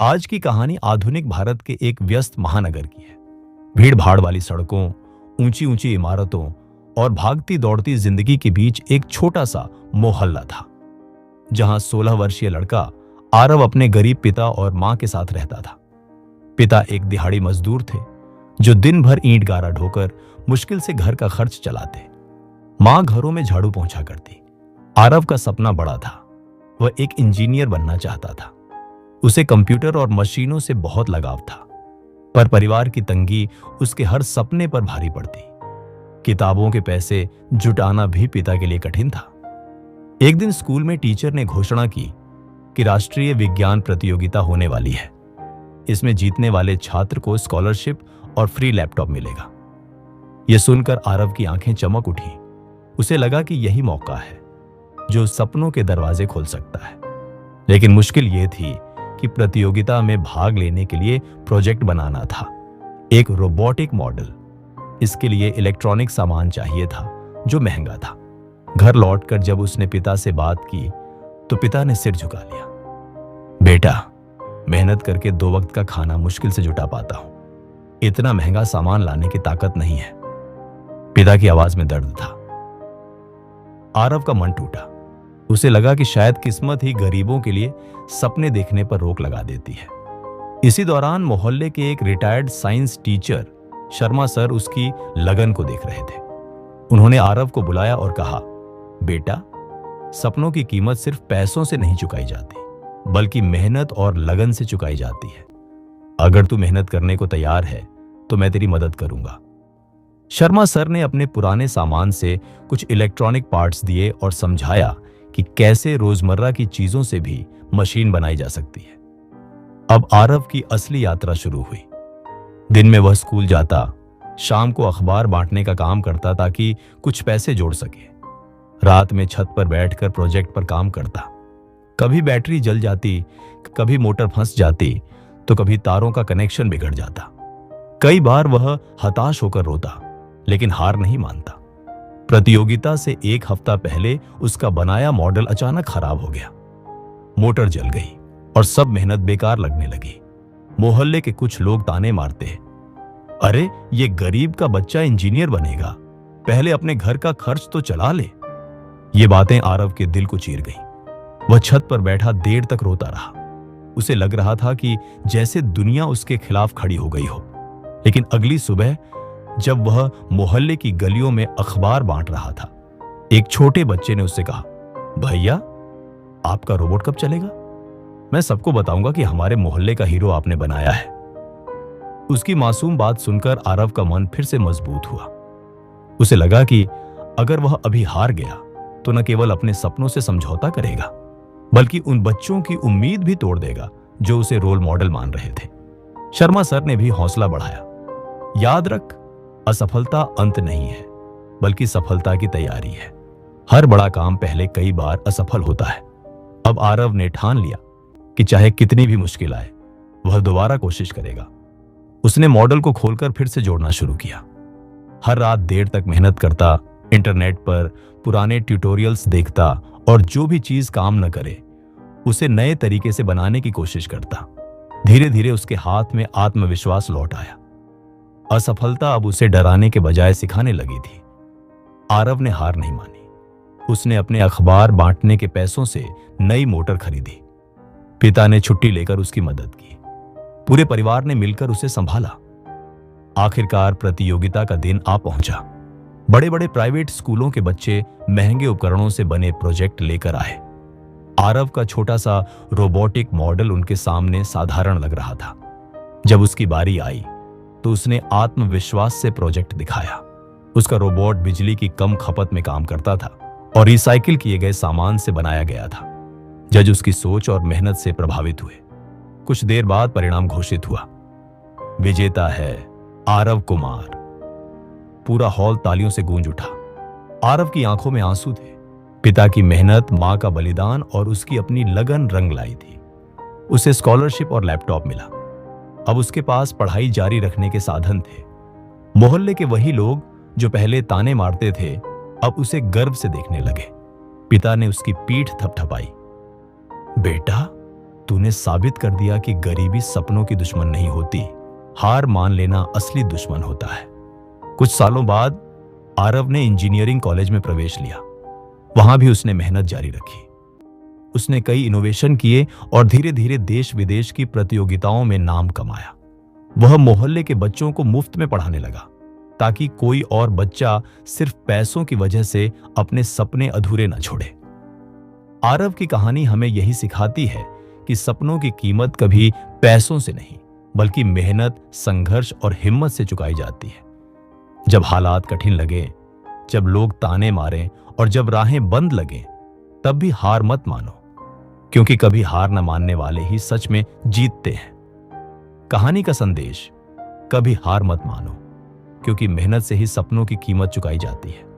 आज की कहानी आधुनिक भारत के एक व्यस्त महानगर की है। भीड़ भाड़ वाली सड़कों, ऊंची ऊंची इमारतों और भागती दौड़ती जिंदगी के बीच एक छोटा सा मोहल्ला था, जहां 16 वर्षीय लड़का आरव अपने गरीब पिता और मां के साथ रहता था। पिता एक दिहाड़ी मजदूर थे जो दिन भर ईंट गारा ढोकर मुश्किल से घर का खर्च चलाते। मां घरों में झाड़ू पोंछा करती। आरव का सपना बड़ा था। वह एक इंजीनियर बनना चाहता था। उसे कंप्यूटर और मशीनों से बहुत लगाव था, पर परिवार की तंगी उसके हर सपने पर भारी पड़ती। किताबों के पैसे जुटाना भी पिता के लिए कठिन था। एक दिन स्कूल में टीचर ने घोषणा की कि राष्ट्रीय विज्ञान प्रतियोगिता होने वाली है। इसमें जीतने वाले छात्र को स्कॉलरशिप और फ्री लैपटॉप मिलेगा। यह सुनकर आरव की आंखें चमक उठी। उसे लगा कि यही मौका है जो सपनों के दरवाजे खोल सकता है। लेकिन मुश्किल यह थी कि प्रतियोगिता में भाग लेने के लिए प्रोजेक्ट बनाना था, एक रोबोटिक मॉडल। इसके लिए इलेक्ट्रॉनिक सामान चाहिए था जो महंगा था। घर लौटकर जब उसने पिता से बात की तो पिता ने सिर झुका लिया। बेटा, मेहनत करके 2 वक्त का खाना मुश्किल से जुटा पाता हूं, इतना महंगा सामान लाने की ताकत नहीं है। पिता की आवाज में दर्द था। आरव का मन टूटा। उसे लगा कि शायद किस्मत ही गरीबों के लिए सपने देखने पर रोक लगा देती है। इसी दौरान मोहल्ले के एक retired science teacher Sharma sir उसकी लगन को देख रहे थे। उन्होंने आरव को बुलाया और कहा, बेटा, सपनों की कीमत सिर्फ पैसों से नहीं चुकाई जाती, बल्कि मेहनत और लगन से चुकाई जाती है। अगर तू मेहनत करने को तैयार है तो मैं तेरी मदद करूंगा। शर्मा सर ने अपने पुराने सामान से कुछ इलेक्ट्रॉनिक पार्ट्स दिए और समझाया कि कैसे रोजमर्रा की चीजों से भी मशीन बनाई जा सकती है। अब आरव की असली यात्रा शुरू हुई। दिन में वह स्कूल जाता, शाम को अखबार बांटने का काम करता ताकि कुछ पैसे जोड़ सके। रात में छत पर बैठकर प्रोजेक्ट पर काम करता। कभी बैटरी जल जाती, कभी मोटर फंस जाती, तो कभी तारों का कनेक्शन बिगड़ जाता। कई बार वह हताश होकर रोता, लेकिन हार नहीं मानता। प्रतियोगिता से 1 हफ्ता पहले उसका बनाया मॉडल अचानक खराब हो गया। मोटर जल गई और सब मेहनत बेकार लगने लगी। मोहल्ले के कुछ लोग ताने मारते, अरे ये गरीब का बच्चा इंजीनियर बनेगा, पहले अपने घर का खर्च तो चला ले। ये बातें आरव के दिल को चीर गई। वह छत पर बैठा देर तक रोता रहा। उसे लग रहा था कि जैसे दुनिया उसके खिलाफ खड़ी हो गई हो। लेकिन अगली सुबह जब वह मोहल्ले की गलियों में अखबार बांट रहा था, एक छोटे बच्चे ने उससे कहा, भैया, आपका रोबोट कब चलेगा? मैं सबको बताऊंगा कि हमारे मोहल्ले का हीरो आपने बनाया है। उसकी मासूम बात सुनकर आरव का मन फिर से मजबूत हुआ। उसे लगा कि अगर वह अभी हार गया तो न केवल अपने सपनों से समझौता करेगा, बल्कि उन बच्चों की उम्मीद भी तोड़ देगा जो उसे रोल मॉडल मान रहे थे। शर्मा सर ने भी हौसला बढ़ाया, याद रख, असफलता अंत नहीं है, बल्कि सफलता की तैयारी है। हर बड़ा काम पहले कई बार असफल होता है। अब आरव ने ठान लिया कि चाहे कितनी भी मुश्किल आए, वह दोबारा कोशिश करेगा। उसने मॉडल को खोलकर फिर से जोड़ना शुरू किया। हर रात देर तक मेहनत करता, इंटरनेट पर पुराने ट्यूटोरियल्स देखता और जो भी चीज काम न करे उसे नए तरीके से बनाने की कोशिश करता। धीरे धीरे उसके हाथ में आत्मविश्वास लौट आया। असफलता अब उसे डराने के बजाय सिखाने लगी थी। आरव ने हार नहीं मानी। उसने अपने अखबार बांटने के पैसों से नई मोटर खरीदी। पिता ने छुट्टी लेकर उसकी मदद की। पूरे परिवार ने मिलकर उसे संभाला। आखिरकार प्रतियोगिता का दिन आ पहुंचा। बड़े बड़े प्राइवेट स्कूलों के बच्चे महंगे उपकरणों से बने प्रोजेक्ट लेकर आए। आरव का छोटा सा रोबोटिक मॉडल उनके सामने साधारण लग रहा था। जब उसकी बारी आई तो उसने आत्मविश्वास से प्रोजेक्ट दिखाया। उसका रोबोट बिजली की कम खपत में काम करता था और रिसाइकिल किए गए सामान से बनाया गया था। जज उसकी सोच और मेहनत से प्रभावित हुए। कुछ देर बाद परिणाम घोषित हुआ। विजेता है आरव कुमार। पूरा हॉल तालियों से गूंज उठा। आरव की आंखों में आंसू थे। पिता की मेहनत, मां का बलिदान और उसकी अपनी लगन रंग लाई थी। उसे स्कॉलरशिप और लैपटॉप मिला। अब उसके पास पढ़ाई जारी रखने के साधन थे। मोहल्ले के वही लोग जो पहले ताने मारते थे, अब उसे गर्व से देखने लगे। पिता ने उसकी पीठ थपथपाई। बेटा, तूने साबित कर दिया कि गरीबी सपनों की दुश्मन नहीं होती, हार मान लेना असली दुश्मन होता है। कुछ सालों बाद आरव ने इंजीनियरिंग कॉलेज में प्रवेश लिया। वहां भी उसने मेहनत जारी रखी। उसने कई इनोवेशन किए और धीरे धीरे देश विदेश की प्रतियोगिताओं में नाम कमाया। वह मोहल्ले के बच्चों को मुफ्त में पढ़ाने लगा ताकि कोई और बच्चा सिर्फ पैसों की वजह से अपने सपने अधूरे न छोड़े। आरव की कहानी हमें यही सिखाती है कि सपनों की कीमत कभी पैसों से नहीं बल्कि मेहनत, संघर्ष और हिम्मत से चुकाई जाती है। जब हालात कठिन लगे, जब लोग ताने मारें और जब राहें बंद लगें, तब भी हार मत मानो, क्योंकि कभी हार न मानने वाले ही सच में जीतते हैं। कहानी का संदेश: कभी हार मत मानो, क्योंकि मेहनत से ही सपनों की कीमत चुकाई जाती है।